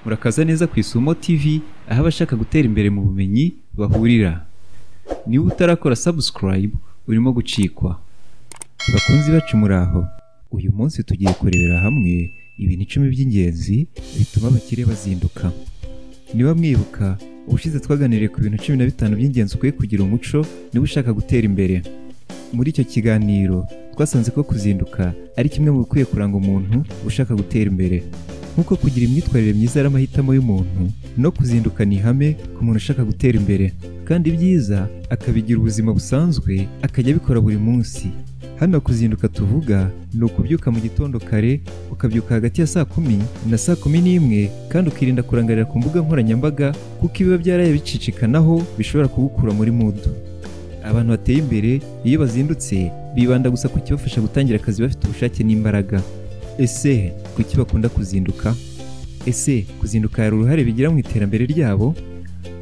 Murakaza neza ku Isumo TV, aho abashaka gutera imbere mu bumenyi bahurira. Niba utarakora subscribe, urimo gucikwa. Bakunzi bacu muraho. Uyu munsi tugiye kurebera hamwe ibintu 10 by'ingenzi bituma abakire bazinduka. Niba mwibuka, ubushize twaganiriye ku bintu 15 by'ingenzi ukwiye kugira umuco niba ushaka gutera imbere. Muri icyo kiganiro twasanze ko kuzinduka ari kimwe mu bikwiye kuranga umuntu ushaka gutera imbere. Nkuko kugira imyitwarire myiza ari amahitamo y'umuntu, no kuzinduka ni ihame ku muntu ushaka gutera imbere, kandi byiza akabigira ubuzima busanzwe akajya abikora buri munsi. Hano kuzinduka tuvuga ni ukubyuka mu gitondo kare, ukabyuka hagati ya saa 10 na saa 11, kandi ukirinda kurangarira ku mbuga nkoranyambaga kuko ibiba byaraye bicicikanaho bishobora kugukura muri mood. Abantu bateye imbere iyo bazindutse bibanda gusa ku kibafasha gutangira akazi bafite ubushake n'imbaraga. Ese kuki bakunda kuzinduka? Ese kuzinduka hari uruhare bigira mu iterambere ryabo?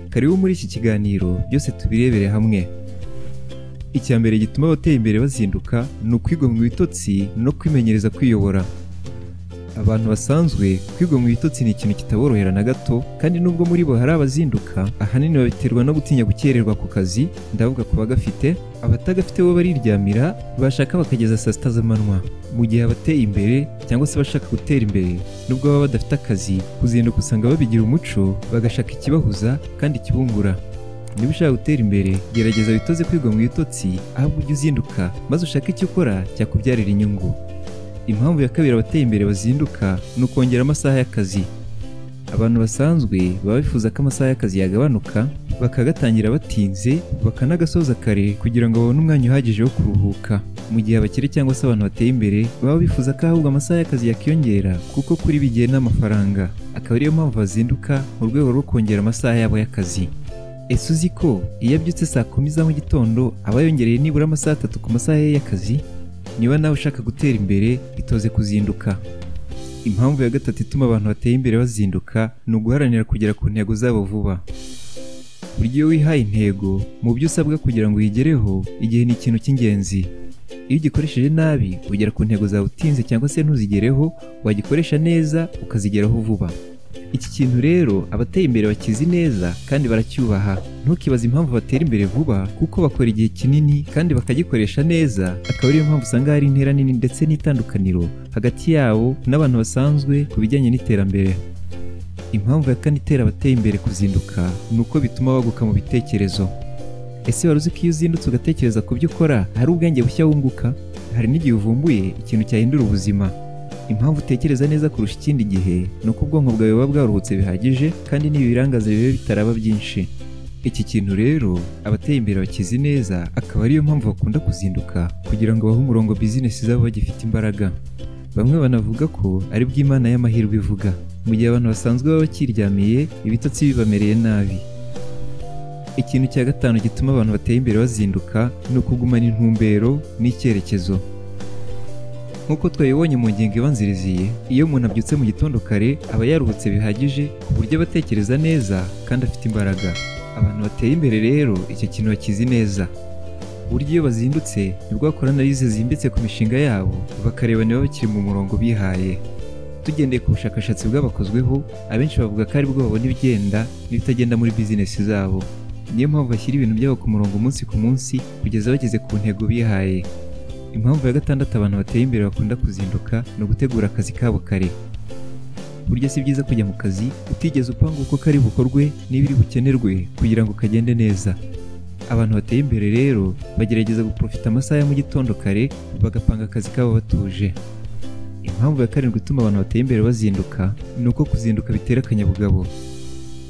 Karibu muri iki kiganiro byose tubirebere hamwe. Icyambere gituma abateye imbere bazinduka ni ukwigomwa ibitotsi no kwimenyereza kwiyobora. Abantu basanzwe kwigomwa ibitotsi ni ikintu kitaborohera na gato, kandi nubwo muri bo hari abazinduka, ahanini babiterwa no gutinya gukererwa ku kazi. Ndavuga ku bagafite, abatagafite bo bariryamira bashaka bakageza saa 6 z'amanywa. Mu gihe abateye imbere cyangwa se bashaka gutera imbere, nubwo baba badafite akazi, kuzinduka usanga babigira umuco, bagashaka ikibahuza kandi kibungura. Niba ushaka gutera imbere, gerageza witoze kwigomwa ibitotsi, ahubwo ujye uzinduka maze ushake icyo ukora cyakubyarira inyungu. Impamvu ya kabiri abateye imbere bazinduka ni ukongera amasaha y'akazi. Abantu basanzwe baba bifuza ko amasaha y'akazi yagabanuka, bakagatangira batinze, bakanagasoza kare kugira ngo babone umwanya uhagije wo kuruhuka. Mu gihe abakire cyangwa se abantu bateye imbere baba bifuza ko ahubwo amasaha y'akazi yakiyongera, kuko kuri bigiye n'amafaranga. Akaba ariyo mpamvu bazinduka mu rwego rwo kongera amasaha yabo y'akazi. Ese uzi ko iyo abyutse saa 10 za mu gitondo aba yongereye nibura amasaha 3 ku masaha ye y'akazi? Niba nawe ushaka gutera imbere, itoze kuzinduka. Impamvu ya gatatu ituma abantu bateye imbere bazinduka ni uguharanira kugera ku ntego zabo vuba. Burya iyo wihaye intego, mu byo usabwa kugira ngo uyigereho, igihe ni ikintu cy'ingenzi. Iyo ugikoresheje nabi, ugera ku ntego zawe utinze cyangwa se ntuzigereho. Wagikoresha neza ukazigeraho vuba. Iki kintu rero abateye imbere bakizi neza kandi baracyubaha. Ntukibaze impamvu batera imbere vuba, kuko bakora igihe kinini kandi bakagikoresha neza. Akaba ariyo mpamvu usanga hari intera nini ndetse n'itandukaniro hagati yabo n'abantu basanzwe ku bijyanye n'iterambere. Impamvu ya kane itera abateye imbere kuzinduka ni uko bituma baguka mu bitekerezo. Ese wari uzi ko iyo uzindutse ugatekereza ku byo ukora hari ubwenge bushya wunguka? Hari n'igihe uvumbuye ikintu cyahindura ubuzima. Impamvu utekereza neza kurusha ikindi gihe ni uko ubwonko bwawe buba bwaruhutse bihagije, kandi n'ibirangaza bibe bitaraba byinshi. Iki kintu rero abateye imbere bakizi neza, akaba ariyo mpamvu bakunda kuzinduka kugira ngo bahe umurongo business zabo bagifite imbaraga. Bamwe banavuga ko ari bw'Imana y'amahirwe ivuga. Mu gihe abantu basanzwe baba bakiryamiye, ibitotsi bibamereye nabi. Ikintu cya gatanu gituma abantu bateye imbere bazinduka ni ukugumana intumbero n'icyerekezo. Nkuko twabibonye mu ngingo ibanziriziye, iyo umuntu abyutse mu gitondo kare aba yaruhutse bihagije ku buryo abatekereza neza kandi afite imbaraga. Abantu bateye imbere rero icyo kintu bakizi neza. Burya iyo bazindutse nibwo bakora analize zimbitse ku mishinga yabo, bakareba niba bakiri mu murongo bihaye. Tugendeye ku bushakashatsi bwabakozweho, abenshi bavuga ko ari bwo babona ibigenda n'ibitagenda muri business zabo. Niyo mpamvu bashyira ibintu byabo ku murongo umunsi ku munsi kugeza bageze ku ntego bihaye. Impamvu ya gatandatu abantu bateye imbere bakunda kuzinduka ni ugutegura akazi kabo kare. Burya si byiza kujya mu kazi utigeze upanga uko kari bukorwe n'ibiri bukenerwe kugira ngo kagende neza. Abantu bateye imbere rero bagerageza guprofita amasaha ya mu gitondo kare, bagapanga akazi kabo batuje. Impamvu ya karindwi ituma abantu bateye imbere bazinduka ni uko kuzinduka bitera akanyabugabo.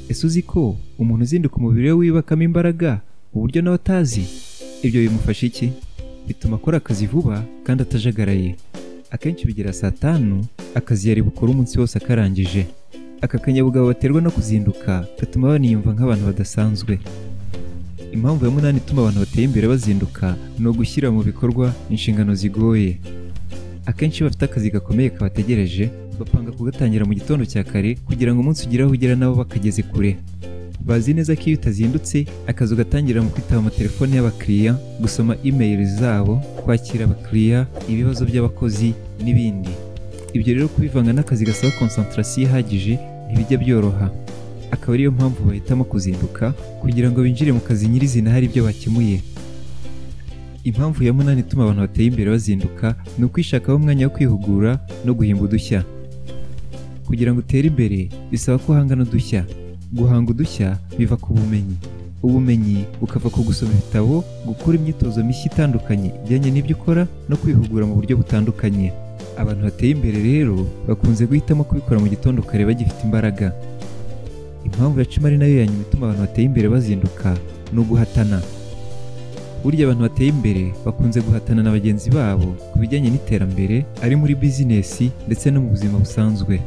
Ese uzi ko umuntu uzinduka umubiri we wibakamo imbaraga uburyo nawe atazi? Ibyo bimufasha iki? Bituma akora akazi vuba kandi atajagaraye. Akenshi bigera saa 5 akazi yari bukora umunsi wose akarangije. Aka kanyabugabo baterwa no kuzinduka gatuma baniyumva nk'abantu badasanzwe. Impamvu ya 8 ituma abantu bateye imbere bazinduka ni ugushyira mu bikorwa inshingano zigoye. Akenshi bafite akazi gakomeye kabategereje, bapanga kugatangira mu gitondo cya kare kugira ngo umunsi ugire aho ugera nabo bakageze kure. Bazi neza ko iyo utazindutse, akazi ugatangira mu kwitaba amatelefone y'abakiriya, gusoma email zabo, kwakira abakiriya, ibibazo by'abakozi n'ibindi. Ibyo rero kubivanga n'akazi gasaba concentration ihagije ntibijya byoroha, akaba ariyo mpamvu bahitamo kuzinduka kugira ngo binjire mu kazi nyirizina hari ibyo bakemuye. Impamvu ya munani ituma abantu bateye imbere bazinduka ni ukwishakaho umwanya wo kwihugura no guhimba udushya. Kugira ngo utere imbere bisaba ko uhangana udushya. Guhanga udushya biva ku bumenyi, ubumenyi bukava ku gusoma ibitabo, gukora imyitozo mishya itandukanye ijyanye n'ibyo ukora no kwihugura mu buryo butandukanye. Abantu bateye imbere rero bakunze guhitamo kubikora mu gitondo kare bagifite imbaraga. Impamvu ya cumi ari nayo ya nyuma ituma abantu bateye imbere bazinduka ni uguhatana. Burya abantu bateye imbere bakunze guhatana na bagenzi babo ku bijyanye n'iterambere, ari muri bizinesi ndetse no mu buzima busanzwe.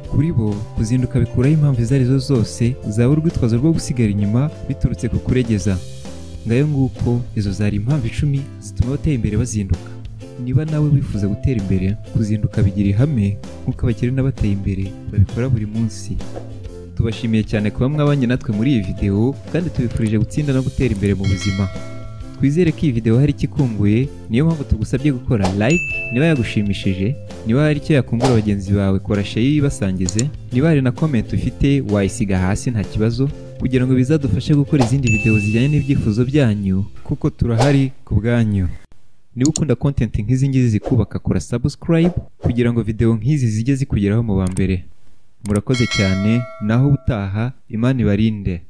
Kuri bo kuzinduka bikuraho impamvu izo arizo zose zaba urwitwazo rwo gusigara inyuma biturutse ku kuregeza. Ngayo nguko izo zari impamvu 10 zituma abateye imbere bazinduka. Niba nawe wifuza gutera imbere, kuzinduka bigira ihame nk'uko abakire n'abateye imbere babikora buri munsi. Tubashimiye cyane kuba mwabanye natwe muri iyi video kandi tubifurije gutsinda no gutera imbere mu buzima. Twizere ko iyi video hari ikikunguye, niyo mpamvu tugusabye gukora like niba yagushimishije, niba hari icyo yakungura bagenzi bawe kora share basangize, niba hari na comment ufite wayisiga hasi nta kibazo, kugira ngo bizadufashe gukora izindi video zijyanye n'ibyifuzo byanyu kuko turahari ku bwanyu. Niba ukunda content nk'izi ngizi zikubaka, kora subscribe kugira ngo video nk'izi zijye zikugeraho mu ba mbere. Murakoze cyane, naho utaha, Imana ibarinde.